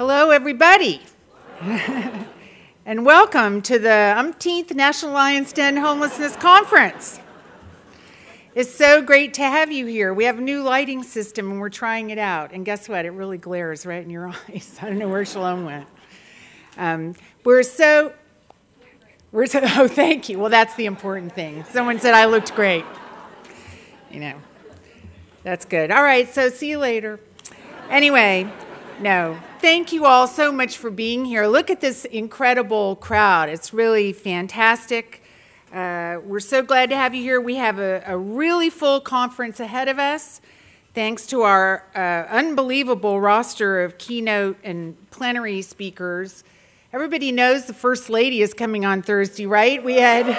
Hello, everybody, and welcome to the umpteenth National Lion's Den Homelessness Conference. It's so great to have you here. We have a new lighting system, and we're trying it out. And guess what? It really glares right in your eyes. I don't know where Shalom went. Oh, thank you. Well, that's the important thing. Someone said I looked great. You know, that's good. All right, so see you later. Anyway, no. Thank you all so much for being here. Look at this incredible crowd. It's really fantastic. We're so glad to have you here. We have a really full conference ahead of us, thanks to our unbelievable roster of keynote and plenary speakers. Everybody knows the First Lady is coming on Thursday, right? We had, is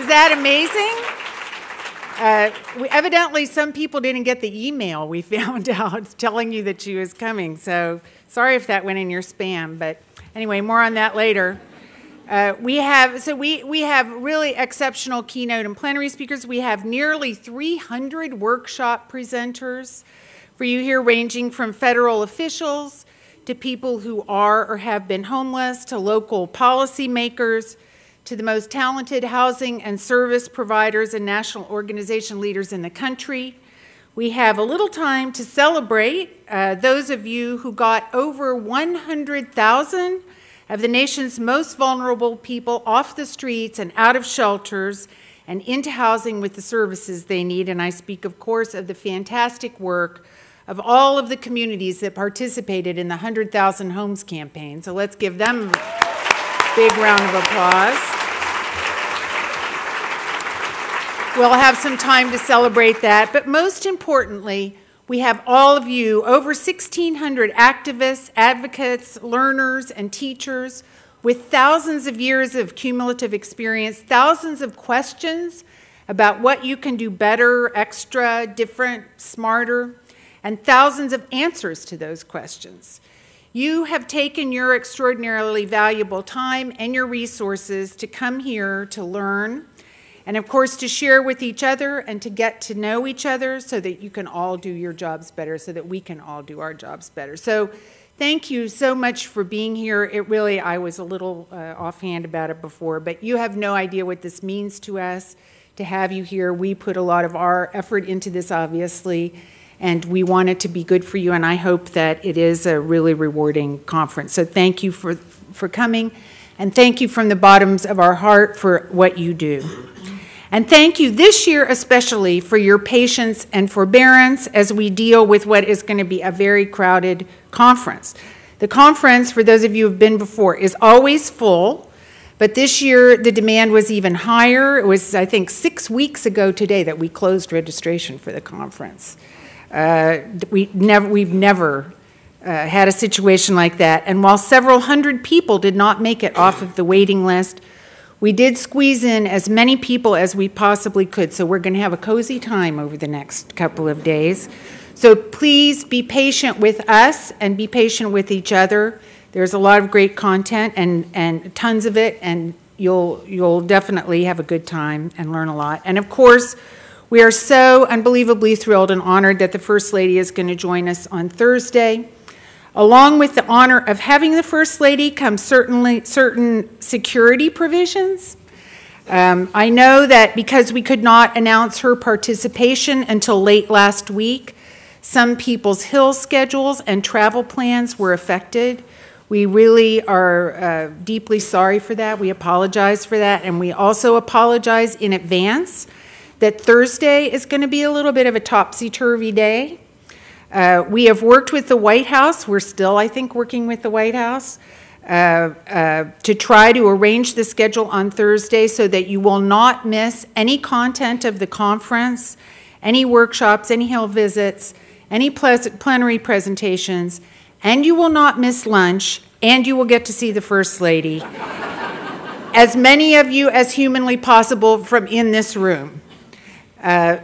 that amazing? Evidently, some people didn't get the email we found out telling you that she was coming. So sorry if that went in your spam. But anyway, more on that later. We have really exceptional keynote and plenary speakers. We have nearly 300 workshop presenters for you here, ranging from federal officials to people who are or have been homeless, to local policymakers, to the most talented housing and service providers and national organization leaders in the country. We have a little time to celebrate those of you who got over 100,000 of the nation's most vulnerable people off the streets and out of shelters and into housing with the services they need. And I speak, of course, of the fantastic work of all of the communities that participated in the 100,000 Homes campaign. So let's give them a big round of applause. We'll have some time to celebrate that, but most importantly, we have all of you, over 1,600 activists, advocates, learners, and teachers with thousands of years of cumulative experience, thousands of questions about what you can do better, extra, different, smarter, and thousands of answers to those questions. You have taken your extraordinarily valuable time and your resources to come here to learn, and of course to share with each other and to get to know each other so that you can all do your jobs better, so that we can all do our jobs better. So thank you so much for being here. I was a little offhand about it before, but you have no idea what this means to us to have you here. We put a lot of our effort into this, obviously, and we want it to be good for you, and I hope that it is a really rewarding conference. So thank you for coming, and thank you from the bottoms of our heart for what you do. And thank you this year especially for your patience and forbearance as we deal with what is going to be a very crowded conference. The conference, for those of you who have been before, is always full, but this year the demand was even higher. It was, I think, 6 weeks ago today that we closed registration for the conference. We've never had a situation like that. And while several hundred people did not make it off of the waiting list, we did squeeze in as many people as we possibly could, so we're going to have a cozy time over the next couple of days. So please be patient with us and be patient with each other. There's a lot of great content and tons of it, and you'll definitely have a good time and learn a lot. And of course, we are so unbelievably thrilled and honored that the First Lady is going to join us on Thursday. Along with the honor of having the First Lady comes certain security provisions. I know that because we could not announce her participation until late last week, some people's Hill schedules and travel plans were affected. We really are deeply sorry for that. We apologize for that, and we also apologize in advance that Thursday is going to be a little bit of a topsy-turvy day. We have worked with the White House. We're still, I think, working with the White House to try to arrange the schedule on Thursday so that you will not miss any content of the conference, any workshops, any Hill visits, any plenary presentations, and you will not miss lunch, and you will get to see the First Lady, as many of you as humanly possible from in this room. That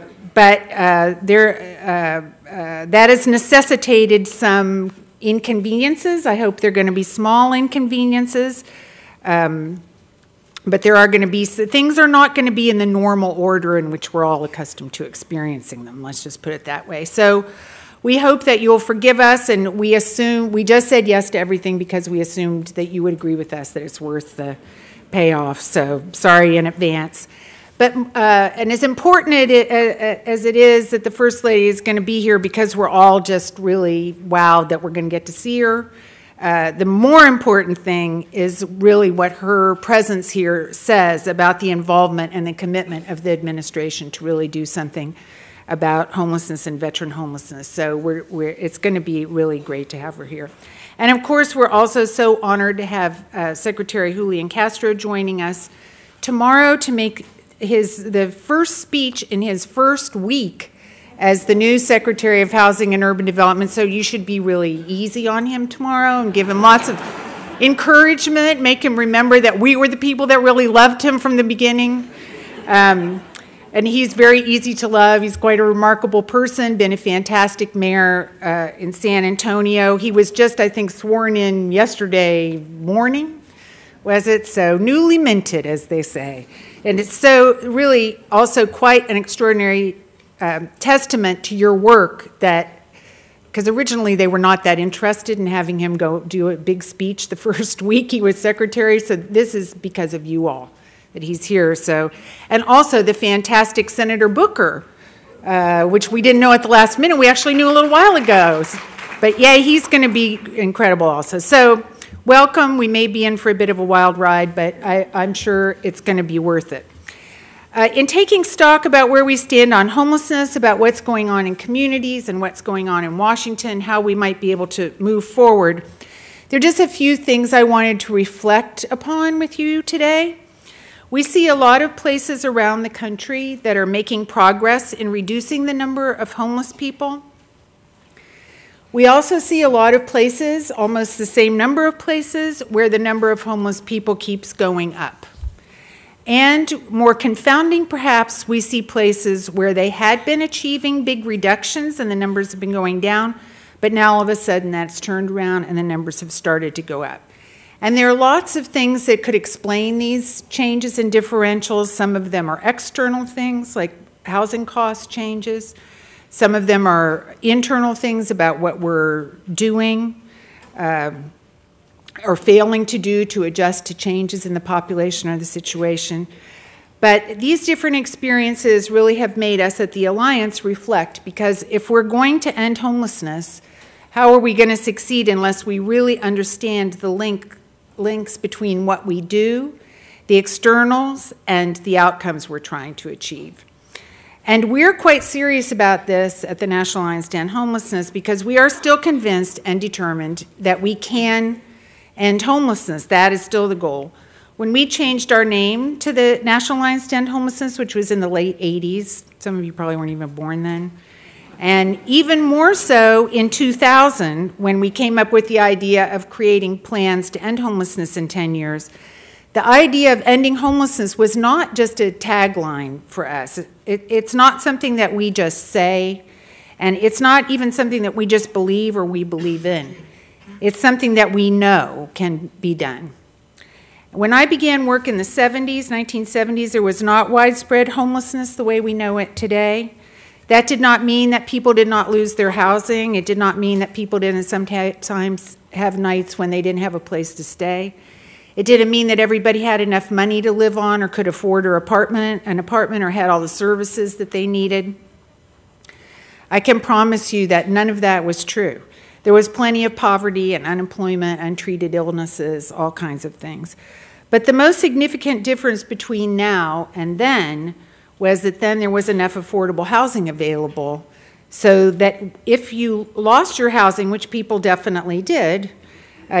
has necessitated some inconveniences. I hope they're going to be small inconveniences. But there are going to be, things are not going to be in the normal order in which we're all accustomed to experiencing them. Let's just put it that way. So We hope that you'll forgive us, and we just said yes to everything because we assumed that you would agree with us that it's worth the payoff, so sorry in advance. But, and as important as it is that the First Lady is going to be here because we're all just really wowed that we're going to get to see her, the more important thing is really what her presence here says about the involvement and the commitment of the administration to really do something about homelessness and veteran homelessness. So it's going to be really great to have her here. And of course, we're also so honored to have Secretary Julian Castro joining us tomorrow to make the first speech in his first week as the new Secretary of Housing and Urban Development. So you should be really easy on him tomorrow and give him lots of encouragement, make him remember that we were the people that really loved him from the beginning. And he's very easy to love. He's quite a remarkable person, been a fantastic mayor in San Antonio. He was just, I think, sworn in yesterday morning, was it? So newly minted, as they say. And it's so really also quite an extraordinary testament to your work that, because originally they were not that interested in having him go do a big speech the first week he was secretary, so this is because of you all that he's here. So, and also the fantastic Senator Booker, which we didn't know at the last minute. We actually knew a little while ago. But yeah, he's going to be incredible also. So welcome. We may be in for a bit of a wild ride, but I'm sure it's going to be worth it. In taking stock about where we stand on homelessness, about what's going on in communities and what's going on in Washington, how we might be able to move forward, there are just a few things I wanted to reflect upon with you today. We see a lot of places around the country that are making progress in reducing the number of homeless people. We also see a lot of places, almost the same number of places, where the number of homeless people keeps going up. And more confounding, perhaps, we see places where they had been achieving big reductions and the numbers have been going down, but now all of a sudden that's turned around and the numbers have started to go up. And there are lots of things that could explain these changes in differentials. Some of them are external things like housing cost changes. Some of them are internal things about what we're doing or failing to do to adjust to changes in the population or the situation. But these different experiences really have made us at the Alliance reflect, because if we're going to end homelessness, how are we going to succeed unless we really understand the links between what we do, the externals, and the outcomes we're trying to achieve. And we're quite serious about this at the National Alliance to End Homelessness because we are still convinced and determined that we can end homelessness. That is still the goal. When we changed our name to the National Alliance to End Homelessness, which was in the late 80s, some of you probably weren't even born then, and even more so in 2000, when we came up with the idea of creating plans to end homelessness in 10 years, the idea of ending homelessness was not just a tagline for us. It's not something that we just say, and it's not even something that we just believe or we believe in. It's something that we know can be done. When I began work in the 1970s, there was not widespread homelessness the way we know it today. That did not mean that people did not lose their housing. It did not mean that people didn't sometimes have nights when they didn't have a place to stay. It didn't mean that everybody had enough money to live on or could afford an apartment or had all the services that they needed. I can promise you that none of that was true. There was plenty of poverty and unemployment, untreated illnesses, all kinds of things. But the most significant difference between now and then was that then there was enough affordable housing available so that if you lost your housing, which people definitely did,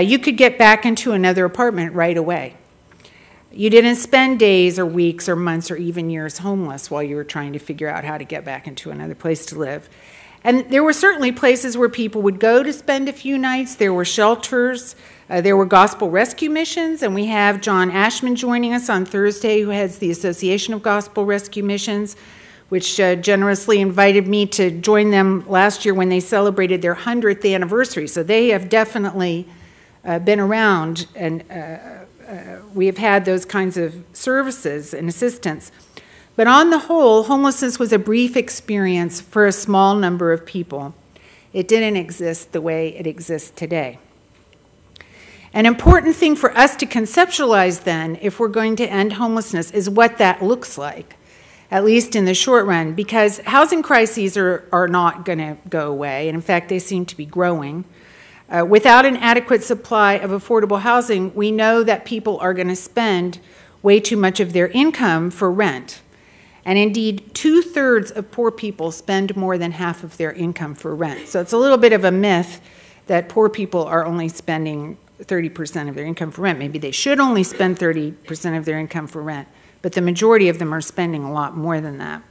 you could get back into another apartment right away. You didn't spend days or weeks or months or even years homeless while you were trying to figure out how to get back into another place to live. And there were certainly places where people would go to spend a few nights. There were shelters. There were gospel rescue missions, and we have John Ashman joining us on Thursday, who heads the Association of Gospel Rescue Missions, which generously invited me to join them last year when they celebrated their 100th anniversary. So they have definitely been around, and we have had those kinds of services and assistance. But on the whole, homelessness was a brief experience for a small number of people. It didn't exist the way it exists today. An important thing for us to conceptualize then, if we're going to end homelessness, is what that looks like, at least in the short run, because housing crises are not going to go away, and in fact, they seem to be growing. Without an adequate supply of affordable housing, we know that people are going to spend way too much of their income for rent. And indeed, 2/3 of poor people spend more than half of their income for rent. So it's a little bit of a myth that poor people are only spending 30% of their income for rent. Maybe they should only spend 30% of their income for rent, but the majority of them are spending a lot more than that.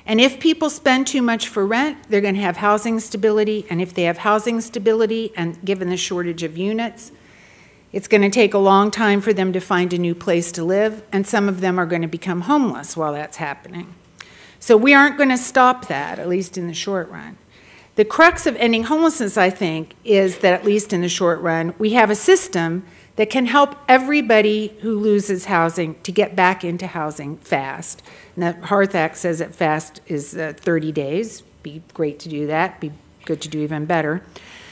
And if people spend too much for rent, they're going to have housing stability, and if they have housing stability, and given the shortage of units, it's going to take a long time for them to find a new place to live, and some of them are going to become homeless while that's happening. So we aren't going to stop that, at least in the short run. The crux of ending homelessness, I think, is that at least in the short run, we have a system that can help everybody who loses housing to get back into housing fast. And the HEARTH Act says that fast is 30 days. Be great to do that. Be good to do even better.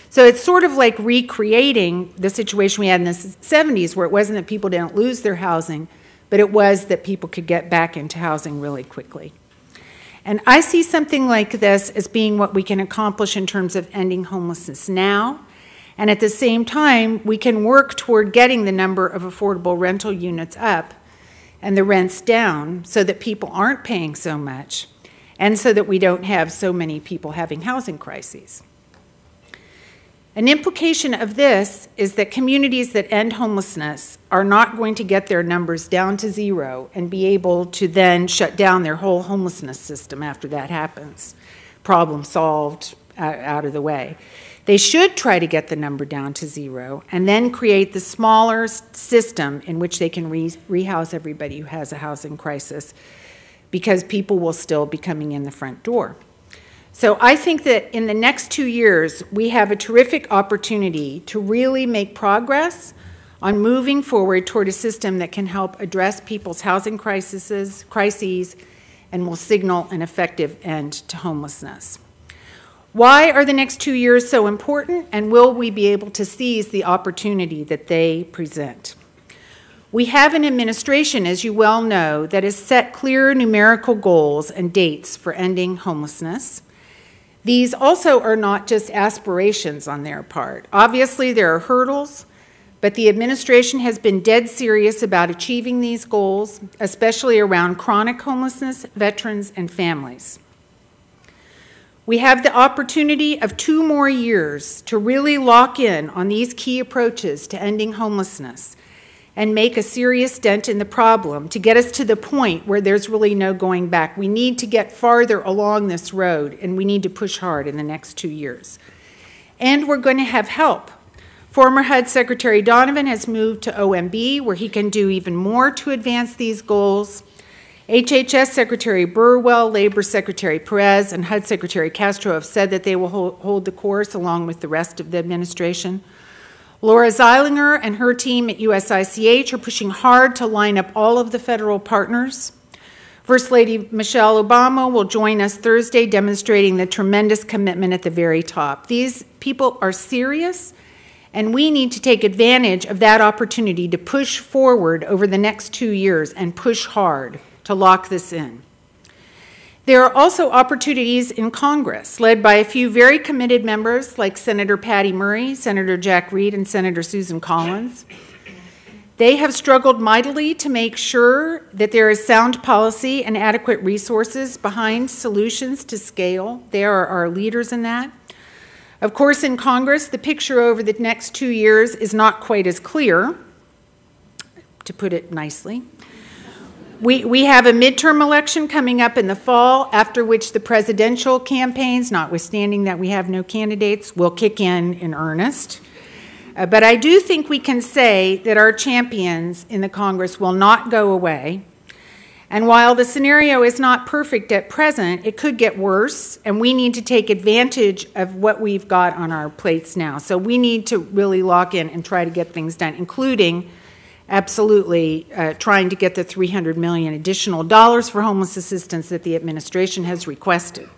So it's sort of like recreating the situation we had in the 70s, where it wasn't that people didn't lose their housing, but it was that people could get back into housing really quickly. And I see something like this as being what we can accomplish in terms of ending homelessness now. And at the same time, we can work toward getting the number of affordable rental units up and the rents down so that people aren't paying so much and so that we don't have so many people having housing crises. An implication of this is that communities that end homelessness are not going to get their numbers down to zero and be able to then shut down their whole homelessness system after that happens. Problem solved, out of the way. They should try to get the number down to zero and then create the smaller system in which they can rehouse everybody who has a housing crisis, because people will still be coming in the front door. So I think that in the next 2 years, we have a terrific opportunity to really make progress on moving forward toward a system that can help address people's housing crises, and will signal an effective end to homelessness. Why are the next 2 years so important, and will we be able to seize the opportunity that they present? We have an administration, as you well know, that has set clear numerical goals and dates for ending homelessness. These also are not just aspirations on their part. Obviously, there are hurdles, but the administration has been dead serious about achieving these goals, especially around chronic homelessness, veterans, and families. We have the opportunity of 2 more years to really lock in on these key approaches to ending homelessness and make a serious dent in the problem to get us to the point where there's really no going back. We need to get farther along this road, and we need to push hard in the next 2 years. And we're going to have help. Former HUD Secretary Donovan has moved to OMB, where he can do even more to advance these goals. HHS Secretary Burwell, Labor Secretary Perez, and HUD Secretary Castro have said that they will hold the course along with the rest of the administration. Laura Zeilinger and her team at USICH are pushing hard to line up all of the federal partners. First Lady Michelle Obama will join us Thursday, demonstrating the tremendous commitment at the very top. These people are serious, and we need to take advantage of that opportunity to push forward over the next 2 years and push hard to lock this in. There are also opportunities in Congress, led by a few very committed members like Senator Patty Murray, Senator Jack Reed, and Senator Susan Collins. They have struggled mightily to make sure that there is sound policy and adequate resources behind solutions to scale. They are our leaders in that. Of course, in Congress, the picture over the next 2 years is not quite as clear, to put it nicely. We have a midterm election coming up in the fall, after which the presidential campaigns, notwithstanding that we have no candidates, will kick in earnest. But I do think we can say that our champions in the Congress will not go away. And while the scenario is not perfect at present, it could get worse, and we need to take advantage of what we've got on our plates now. So we need to really lock in and try to get things done, including absolutely trying to get the $300 million additional dollars for homeless assistance that the administration has requested.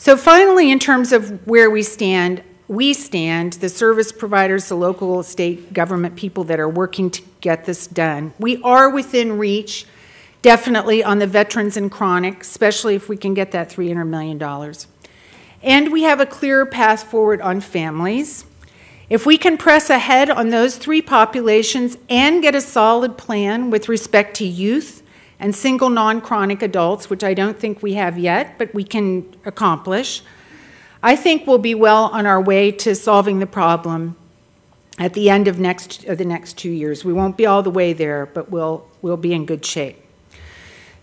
So finally, in terms of where we stand, the service providers, the local, state government people that are working to get this done. We are within reach, definitely on the veterans and chronic, especially if we can get that $300 million. And we have a clear path forward on families. If we can press ahead on those three populations and get a solid plan with respect to youth and single non-chronic adults, which I don't think we have yet, but we can accomplish, I think we'll be well on our way to solving the problem at the end of the next 2 years. We won't be all the way there, but we'll be in good shape.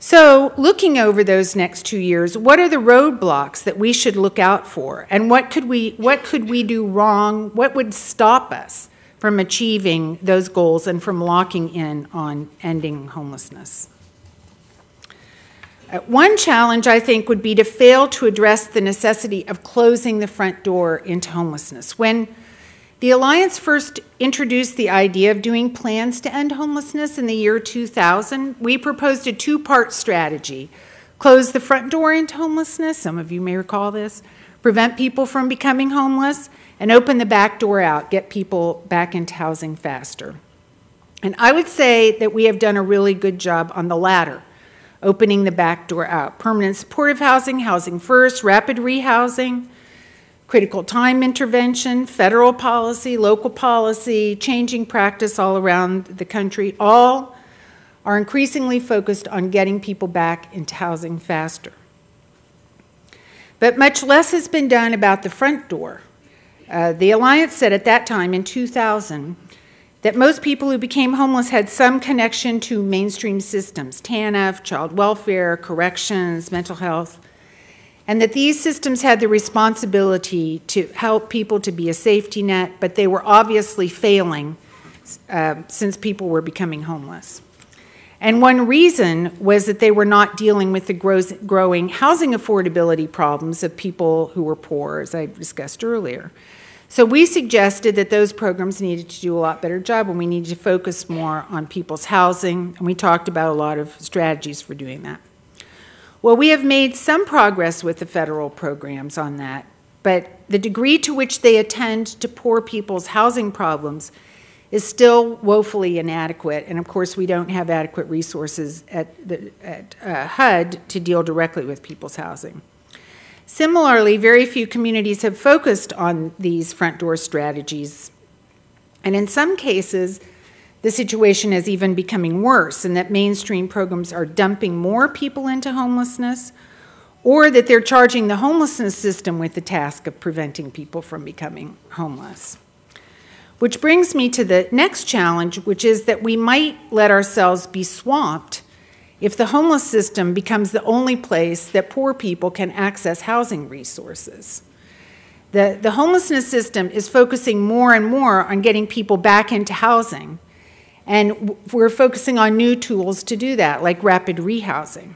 So looking over those next 2 years, what are the roadblocks that we should look out for? And what could we do wrong? What would stop us from achieving those goals and from locking in on ending homelessness? One challenge, I think, would be to fail to address the necessity of closing the front door into homelessness. When the Alliance first introduced the idea of doing plans to end homelessness in the year 2000, we proposed a two-part strategy. Close the front door into homelessness, some of you may recall this, prevent people from becoming homeless, and open the back door out, get people back into housing faster. And I would say that we have done a really good job on the latter, opening the back door out. Permanent supportive housing, housing first, rapid rehousing, critical time intervention, federal policy, local policy, changing practice all around the country, all are increasingly focused on getting people back into housing faster. But much less has been done about the front door. The Alliance said at that time, in 2000, that most people who became homeless had some connection to mainstream systems, TANF, child welfare, corrections, mental health, and that these systems had the responsibility to help people to be a safety net, but they were obviously failing since people were becoming homeless. And one reason was that they were not dealing with the growing housing affordability problems of people who were poor, as I discussed earlier. So we suggested that those programs needed to do a lot better job, and we needed to focus more on people's housing, and we talked about a lot of strategies for doing that. Well, we have made some progress with the federal programs on that, but the degree to which they attend to poor people's housing problems is still woefully inadequate, and of course we don't have adequate resources at HUD to deal directly with people's housing. Similarly, very few communities have focused on these front door strategies, and in some cases, the situation is even becoming worse, in that mainstream programs are dumping more people into homelessness, or that they're charging the homelessness system with the task of preventing people from becoming homeless. Which brings me to the next challenge, which is that we might let ourselves be swamped if the homeless system becomes the only place that poor people can access housing resources. The homelessness system is focusing more and more on getting people back into housing, and we're focusing on new tools to do that, like rapid rehousing.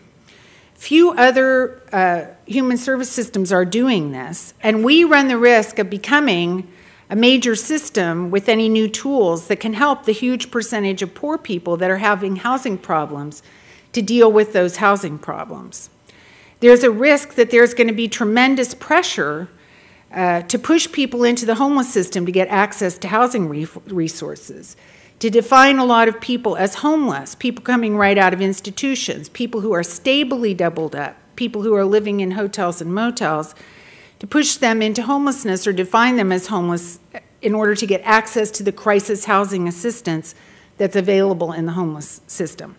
Few other human service systems are doing this, and we run the risk of becoming a major system with any new tools that can help the huge percentage of poor people that are having housing problems to deal with those housing problems. There's a risk that there's going to be tremendous pressure to push people into the homeless system to get access to housing resources, to define a lot of people as homeless, people coming right out of institutions, people who are stably doubled up, people who are living in hotels and motels, to push them into homelessness or define them as homeless in order to get access to the crisis housing assistance that's available in the homeless system.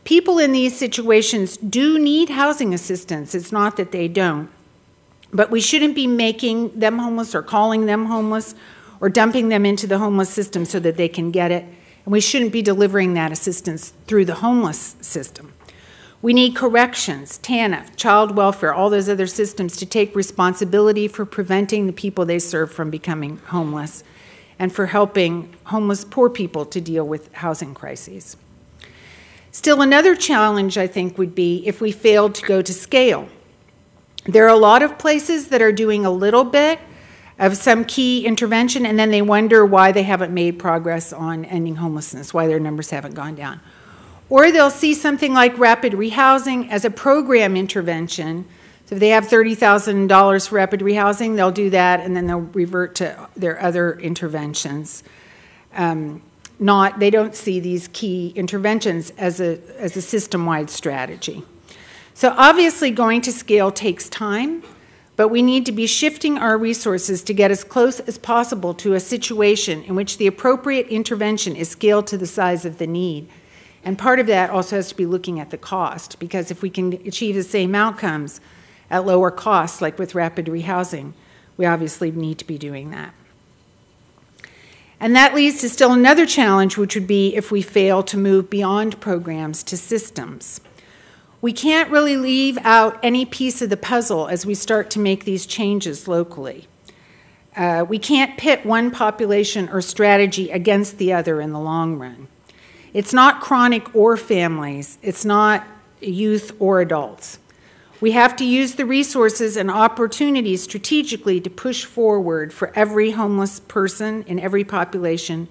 People in these situations do need housing assistance. It's not that they don't. But we shouldn't be making them homeless or calling them homeless or dumping them into the homeless system so that they can get it. And we shouldn't be delivering that assistance through the homeless system. We need corrections, TANF, child welfare, all those other systems to take responsibility for preventing the people they serve from becoming homeless and for helping homeless poor people to deal with housing crises. Still, another challenge, I think, would be if we failed to go to scale. There are a lot of places that are doing a little bit of some key intervention, and then they wonder why they haven't made progress on ending homelessness, why their numbers haven't gone down. Or they'll see something like rapid rehousing as a program intervention So if they have $30,000 for rapid rehousing, they'll do that, and then they'll revert to their other interventions. They don't see these key interventions as a system-wide strategy. So obviously going to scale takes time, but we need to be shifting our resources to get as close as possible to a situation in which the appropriate intervention is scaled to the size of the need. And part of that also has to be looking at the cost, because if we can achieve the same outcomes at lower costs, like with rapid rehousing, we obviously need to be doing that. And that leads to still another challenge, which would be if we fail to move beyond programs to systems. We can't really leave out any piece of the puzzle as we start to make these changes locally. We can't pit one population or strategy against the other in the long run. It's not chronic or families. It's not youth or adults. We have to use the resources and opportunities strategically to push forward for every homeless person in every population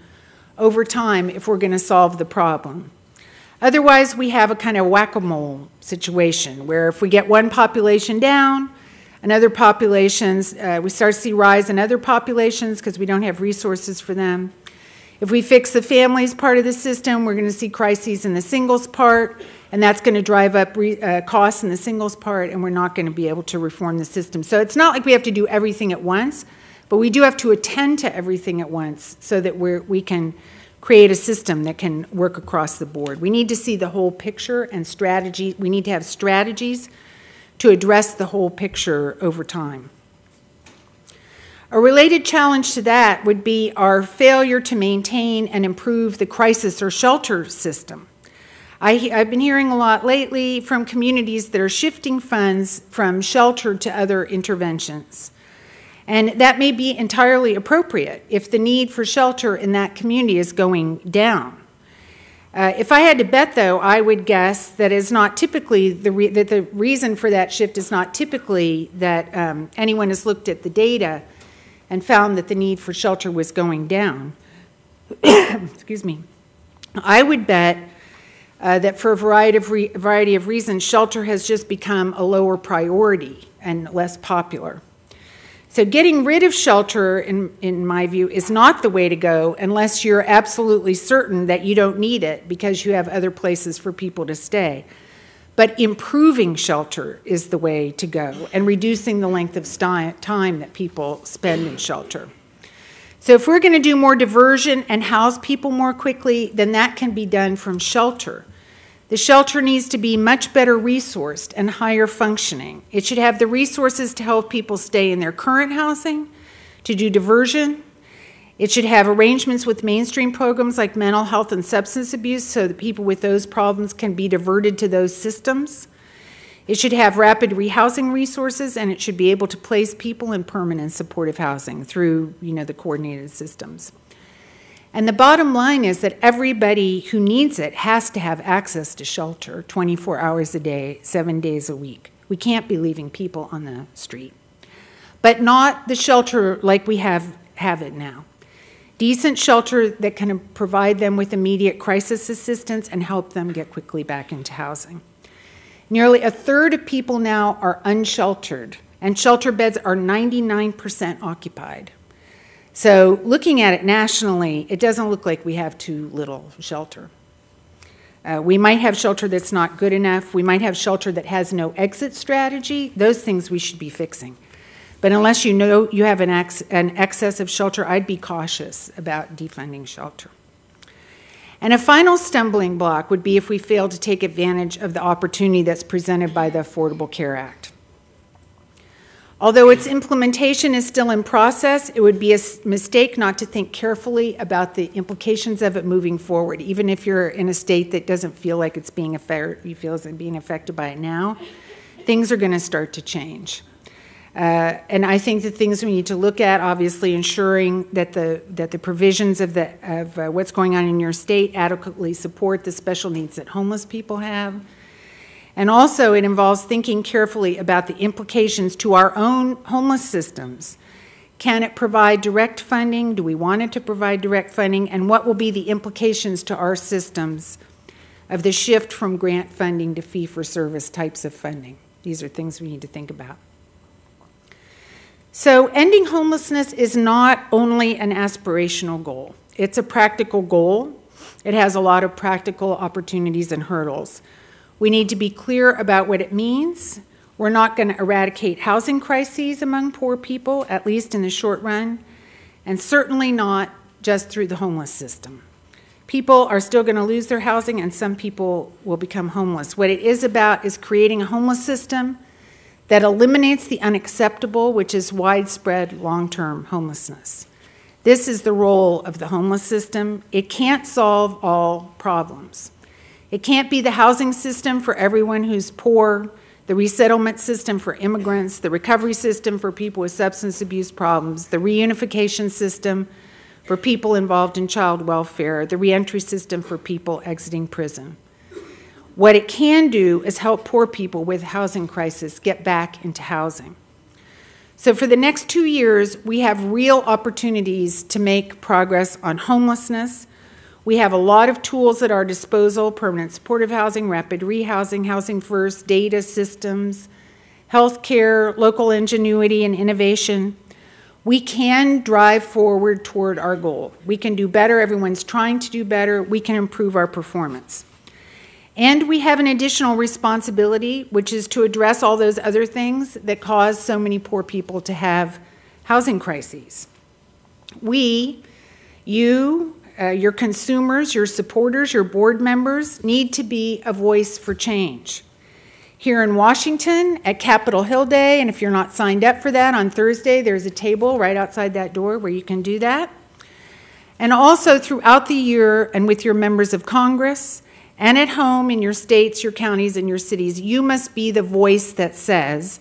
over time if we're going to solve the problem. Otherwise, we have a kind of whack-a-mole situation where if we get one population down, and other populations, we start to see rise in other populations because we don't have resources for them. If we fix the families part of the system, we're going to see crises in the singles part, and that's going to drive up costs in the singles part, and we're not going to be able to reform the system. So it's not like we have to do everything at once, but we do have to attend to everything at once so that we can create a system that can work across the board. We need to see the whole picture and strategy. We need to have strategies to address the whole picture over time. A related challenge to that would be our failure to maintain and improve the crisis or shelter system. I've been hearing a lot lately from communities that are shifting funds from shelter to other interventions. And that may be entirely appropriate if the need for shelter in that community is going down. If I had to bet, though, I would guess that is not typically that the reason for that shift is not typically that anyone has looked at the data and found that the need for shelter was going down. Excuse me. I would bet that for a variety of reasons, shelter has just become a lower priority and less popular. So getting rid of shelter, in my view, is not the way to go unless you're absolutely certain that you don't need it because you have other places for people to stay. But improving shelter is the way to go, and reducing the length of time that people spend in shelter. So if we're going to do more diversion and house people more quickly, then that can be done from shelter. The shelter needs to be much better resourced and higher functioning. It should have the resources to help people stay in their current housing, to do diversion. It should have arrangements with mainstream programs like mental health and substance abuse so that people with those problems can be diverted to those systems. It should have rapid rehousing resources, and it should be able to place people in permanent supportive housing through, the coordinated systems. And the bottom line is that everybody who needs it has to have access to shelter 24 hours a day, 7 days a week. We can't be leaving people on the street. But not the shelter like we have it now. Decent shelter that can provide them with immediate crisis assistance and help them get quickly back into housing. Nearly a third of people now are unsheltered, and shelter beds are 99% occupied. So looking at it nationally, it doesn't look like we have too little shelter. We might have shelter that's not good enough. We might have shelter that has no exit strategy. Those things we should be fixing. But unless you know you have an excess of shelter, I'd be cautious about defunding shelter. And a final stumbling block would be if we fail to take advantage of the opportunity that's presented by the Affordable Care Act. Although its implementation is still in process, it would be a mistake not to think carefully about the implications of it moving forward, even if you're in a state that doesn't feel like it's being affected by it now. Things are going to start to change. And I think the things we need to look at, obviously, ensuring that the provisions of what's going on in your state adequately support the special needs that homeless people have. And also, it involves thinking carefully about the implications to our own homeless systems. Can it provide direct funding? Do we want it to provide direct funding? And what will be the implications to our systems of the shift from grant funding to fee-for-service types of funding? These are things we need to think about. So ending homelessness is not only an aspirational goal. It's a practical goal. It has a lot of practical opportunities and hurdles. We need to be clear about what it means. We're not going to eradicate housing crises among poor people, at least in the short run, and certainly not just through the homeless system. People are still going to lose their housing, and some people will become homeless. What it is about is creating a homeless system that eliminates the unacceptable, which is widespread long-term homelessness. This is the role of the homeless system. It can't solve all problems. It can't be the housing system for everyone who's poor, the resettlement system for immigrants, the recovery system for people with substance abuse problems, the reunification system for people involved in child welfare, the reentry system for people exiting prison. What it can do is help poor people with housing crisis get back into housing. So for the next 2 years, we have real opportunities to make progress on homelessness. We have a lot of tools at our disposal: permanent supportive housing, rapid rehousing, housing first, data systems, healthcare, local ingenuity and innovation. We can drive forward toward our goal. We can do better. Everyone's trying to do better. We can improve our performance. And we have an additional responsibility, which is to address all those other things that cause so many poor people to have housing crises. We, you, your consumers, your supporters, your board members need to be a voice for change. Here in Washington at Capitol Hill Day, and if you're not signed up for that, on Thursday there's a table right outside that door where you can do that. And also throughout the year and with your members of Congress, and at home in your states, your counties, and your cities, you must be the voice that says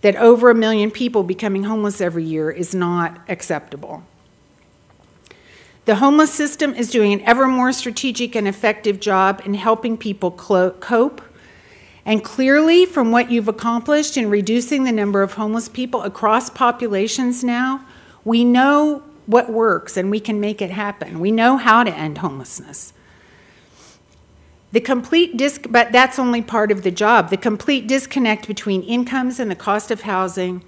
that over 1 million people becoming homeless every year is not acceptable. The homeless system is doing an ever more strategic and effective job in helping people cope. And clearly, from what you've accomplished in reducing the number of homeless people across populations now, we know what works and we can make it happen. We know how to end homelessness. But that's only part of the job. The complete disconnect between incomes and the cost of housing,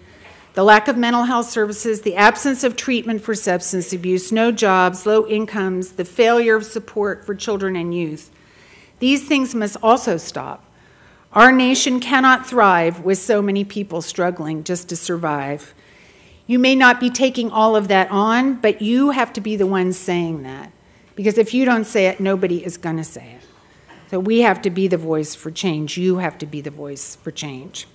the lack of mental health services, the absence of treatment for substance abuse, no jobs, low incomes, the failure of support for children and youth. These things must also stop. Our nation cannot thrive with so many people struggling just to survive. You may not be taking all of that on, but you have to be the ones saying that. Because if you don't say it, nobody is going to say it. So we have to be the voice for change. You have to be the voice for change.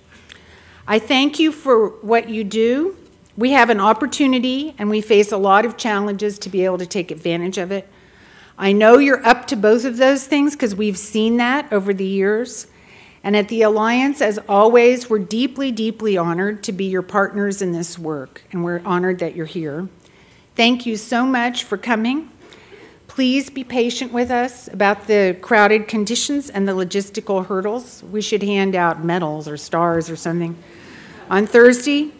I thank you for what you do. We have an opportunity, and we face a lot of challenges to be able to take advantage of it. I know you're up to both of those things because we've seen that over the years. And at the Alliance, as always, we're deeply, deeply honored to be your partners in this work, and we're honored that you're here. Thank you so much for coming. Please be patient with us about the crowded conditions and the logistical hurdles. We should hand out medals or stars or something on Thursday,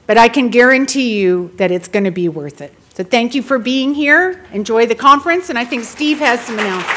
but I can guarantee you that it's going to be worth it. So thank you for being here. Enjoy the conference, and I think Steve has some announcements.